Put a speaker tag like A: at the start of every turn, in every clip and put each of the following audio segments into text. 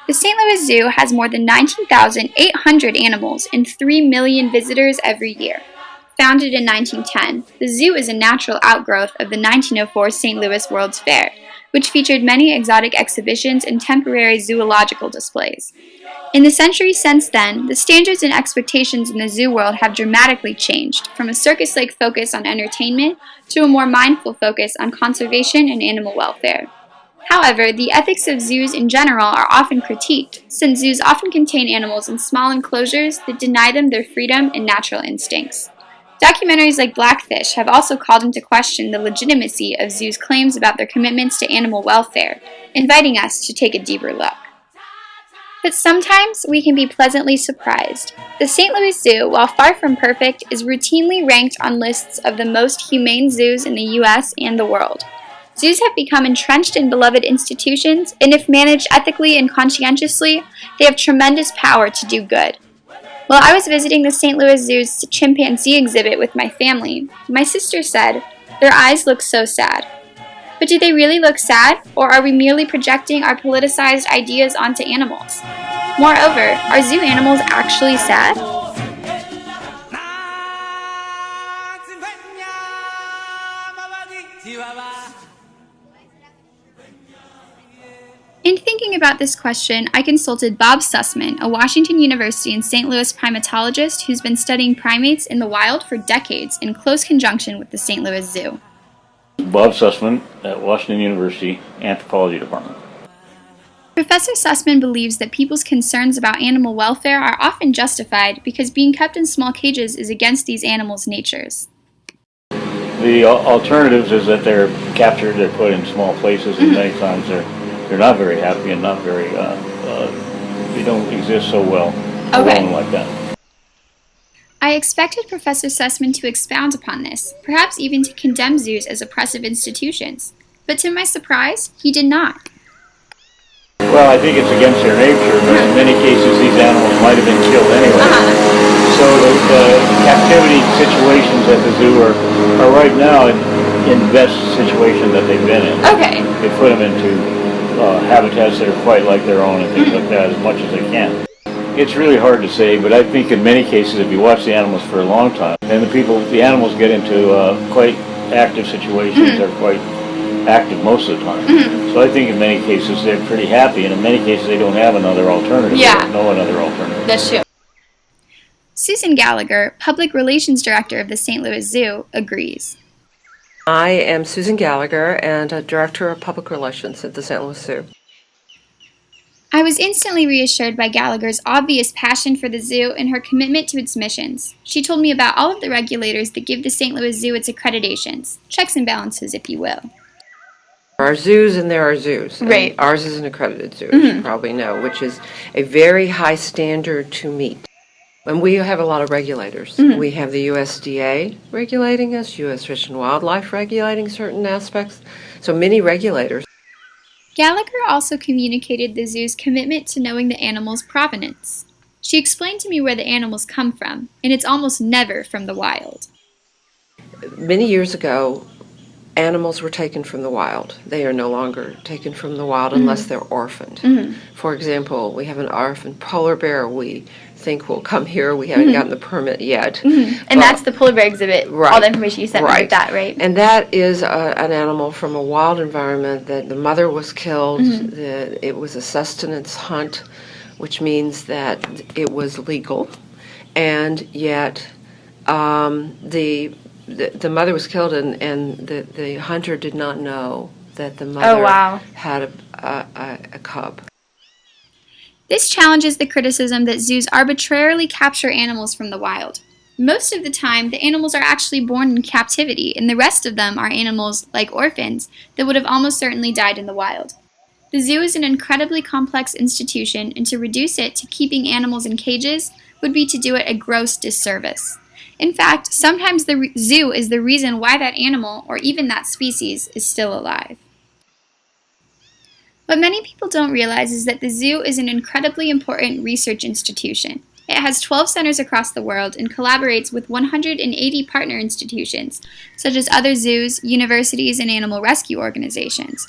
A: The St. Louis Zoo has more than 19,800 animals and 3 million visitors every year. Founded in 1910, the zoo is a natural outgrowth of the 1904 St. Louis World's Fair, which featured many exotic exhibitions and temporary zoological displays. In the centuries since then, the standards and expectations in the zoo world have dramatically changed, from a circus-like focus on entertainment to a more mindful focus on conservation and animal welfare. However, the ethics of zoos in general are often critiqued, since zoos often contain animals in small enclosures that deny them their freedom and natural instincts. Documentaries like Blackfish have also called into question the legitimacy of zoos' claims about their commitments to animal welfare, inviting us to take a deeper look. But sometimes we can be pleasantly surprised. The St. Louis Zoo, while far from perfect, is routinely ranked on lists of the most humane zoos in the U.S. and the world. Zoos have become entrenched and beloved institutions, and if managed ethically and conscientiously, they have tremendous power to do good. While I was visiting the St. Louis Zoo's chimpanzee exhibit with my family, my sister said, "Their eyes look so sad." But do they really look sad, or are we merely projecting our politicized ideas onto animals? Moreover, are zoo animals actually sad? In thinking about this question, I consulted Bob Sussman, a Washington University and St. Louis primatologist who's been studying primates in the wild for decades in close conjunction with the St. Louis Zoo.
B: Bob Sussman at Washington University Anthropology Department.
A: Professor Sussman believes that people's concerns about animal welfare are often justified because being kept in small cages is against these animals' natures.
B: The alternatives is that they're captured, they're put in small places, and many times they're not very happy and not very, they don't exist so well alone like that.
A: I expected Professor Sussman to expound upon this, perhaps even to condemn zoos as oppressive institutions. But to my surprise, he did not.
B: Well, I think it's against their nature, but in many cases these animals might have been killed anyway. So the captivity situations at the zoo are right now in the best situation that they've been in.
A: Okay.
B: They put them into habitats that are quite like their own and things like that as much as they can. It's really hard to say, but I think in many cases if you watch the animals for a long time, then the animals get into quite active situations, they're quite active most of the time. So I think in many cases they're pretty happy, and in many cases they don't have another alternative.
A: Yeah.
B: They don't know another alternative.
A: That's true. Susan Gallagher, Public Relations Director of the St. Louis Zoo, agrees.
C: I am Susan Gallagher and a Director of Public Relations at the St. Louis Zoo.
A: I was instantly reassured by Gallagher's obvious passion for the zoo and her commitment to its missions. She told me about all of the regulators that give the St. Louis Zoo its accreditations, checks and balances, if you will.
C: There are zoos and there are zoos.
A: Right.
C: And ours is an accredited zoo, as you probably know, which is a very high standard to meet. And we have a lot of regulators. We have the USDA regulating us, U.S. Fish and Wildlife regulating certain aspects, so many regulators.
A: Gallagher also communicated the zoo's commitment to knowing the animal's provenance. She explained to me where the animals come from, and it's almost never from the wild.
C: Many years ago, animals were taken from the wild. They are no longer taken from the wild unless they're orphaned. For example, we have an orphaned polar bear we think will come here. We haven't gotten the permit yet.
A: And that's the polar bear exhibit, all the information you sent me with that, right?
C: And that is an animal from a wild environment that the mother was killed. It was a sustenance hunt, which means that it was legal, and yet the mother was killed, and the hunter did not know that the mother had a cub.
A: This challenges the criticism that zoos arbitrarily capture animals from the wild. Most of the time, the animals are actually born in captivity, and the rest of them are animals, like orphans, that would have almost certainly died in the wild. The zoo is an incredibly complex institution, and to reduce it to keeping animals in cages would be to do it a gross disservice. In fact, sometimes the zoo is the reason why that animal, or even that species, is still alive. What many people don't realize is that the zoo is an incredibly important research institution. It has 12 centers across the world and collaborates with 180 partner institutions, such as other zoos, universities, and animal rescue organizations.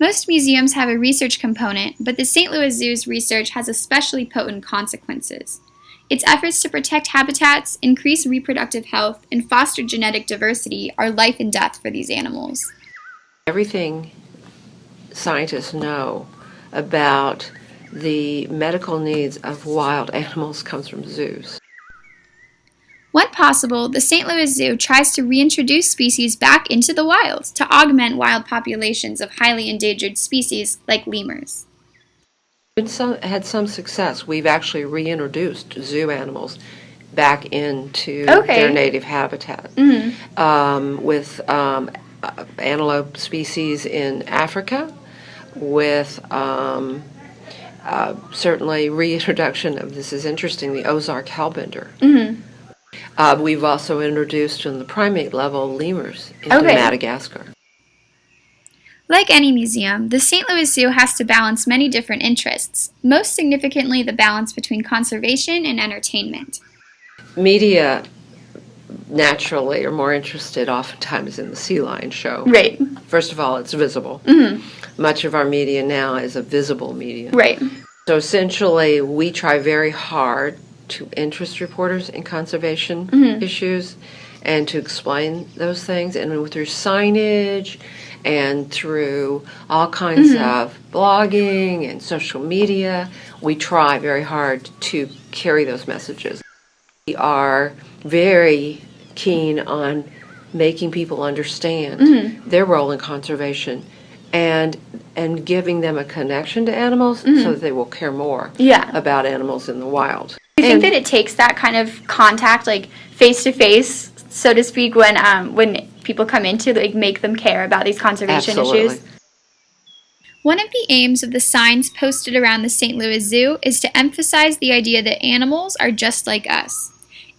A: Most museums have a research component, but the St. Louis Zoo's research has especially potent consequences. Its efforts to protect habitats, increase reproductive health, and foster genetic diversity are life and death for these animals.
C: Everything scientists know about the medical needs of wild animals comes from zoos.
A: When possible, the St. Louis Zoo tries to reintroduce species back into the wild to augment wild populations of highly endangered species like lemurs.
C: We've had some success. We've actually reintroduced zoo animals back into their native habitat. With antelope species in Africa, with certainly reintroduction of, this is interesting, the Ozark hellbender. We've also introduced on the primate level lemurs into Madagascar.
A: Like any museum, the St. Louis Zoo has to balance many different interests, most significantly the balance between conservation and entertainment.
C: Media naturally are more interested oftentimes in the sea lion show.
A: Right.
C: First of all, it's visible. Much of our media now is a visible media.
A: Right.
C: So essentially, we try very hard to interest reporters in conservation issues and to explain those things, and through signage and through all kinds of blogging and social media, we try very hard to carry those messages. We are very keen on making people understand their role in conservation and giving them a connection to animals so that they will care more about animals in the wild.
A: Do you think that it takes that kind of contact, like face-to-face, so to speak, when people come in to make them care about these conservation issues? One of the aims of the signs posted around the St. Louis Zoo is to emphasize the idea that animals are just like us.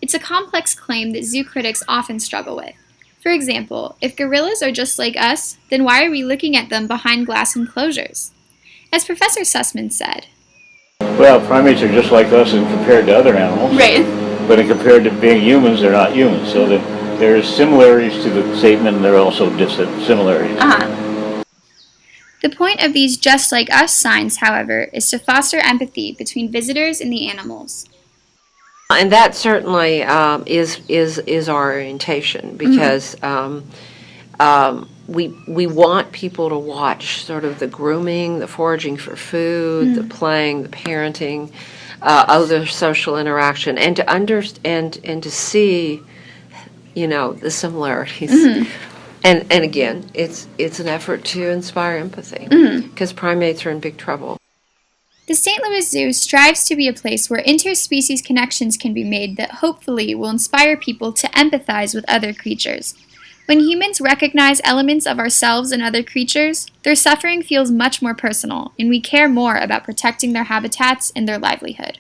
A: It's a complex claim that zoo critics often struggle with. For example, if gorillas are just like us, then why are we looking at them behind glass enclosures? As Professor Sussman said,
B: Well, primates are just like us and compared to other animals.
A: Right.
B: But compared to being humans, they're not humans. So that there's similarities to the statement, and there are also dissimilarities.
A: The point of these just like us signs, however, is to foster empathy between visitors and the animals.
C: And that certainly is our orientation, because we want people to watch sort of the grooming, the foraging for food, the playing, the parenting, other social interaction, and to understand and to see, the similarities. And again, it's an effort to inspire empathy, because primates are in big trouble.
A: The St. Louis Zoo strives to be a place where interspecies connections can be made that hopefully will inspire people to empathize with other creatures. When humans recognize elements of ourselves in other creatures, their suffering feels much more personal, and we care more about protecting their habitats and their livelihood.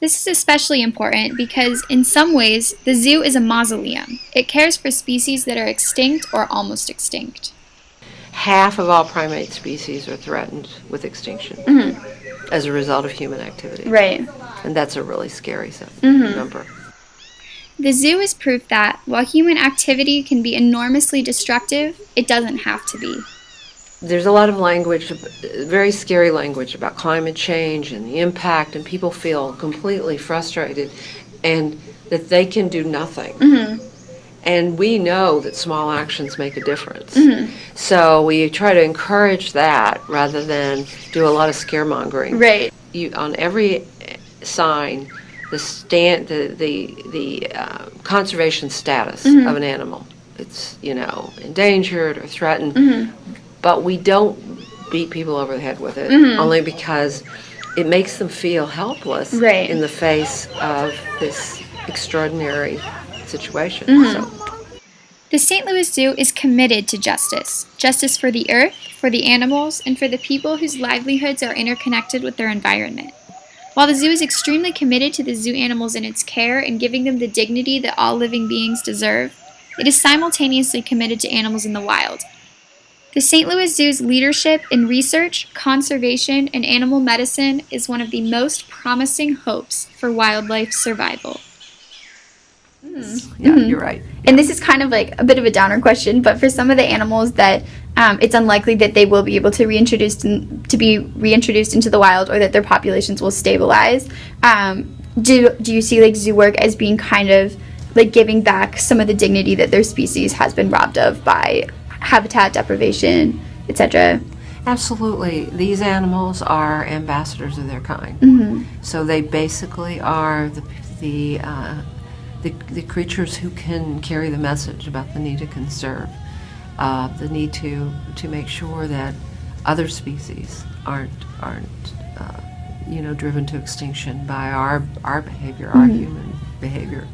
A: This is especially important because, in some ways, the zoo is a mausoleum. It cares for species that are extinct or almost extinct.
C: Half of all primate species are threatened with extinction as a result of human activity.
A: Right.
C: And that's a really scary number.
A: The zoo is proof that, while human activity can be enormously destructive, it doesn't have to be.
C: There's a lot of language, very scary language about climate change and the impact, and people feel completely frustrated and that they can do nothing. And we know that small actions make a difference. So we try to encourage that rather than do a lot of scaremongering.
A: Right.
C: On every sign, the conservation status of an animal. It's, endangered or threatened. But we don't beat people over the head with it, only because it makes them feel helpless in the face of this extraordinary situation.
A: The St. Louis Zoo is committed to justice. Justice for the earth, for the animals, and for the people whose livelihoods are interconnected with their environment. While the zoo is extremely committed to the zoo animals in its care and giving them the dignity that all living beings deserve, it is simultaneously committed to animals in the wild. The St. Louis Zoo's leadership in research, conservation, and animal medicine is one of the most promising hopes for wildlife survival.
C: Yeah, you're right.
A: And this is kind of like a bit of a downer question, but for some of the animals that it's unlikely that they will be able to be reintroduced into the wild, or that their populations will stabilize. Do you see like zoo work as being kind of like giving back some of the dignity that their species has been robbed of by habitat deprivation, etc.?
C: Absolutely. These animals are ambassadors of their kind. So they basically are the creatures who can carry the message about the need to conserve, the need to make sure that other species aren't driven to extinction by our behavior, our human behavior.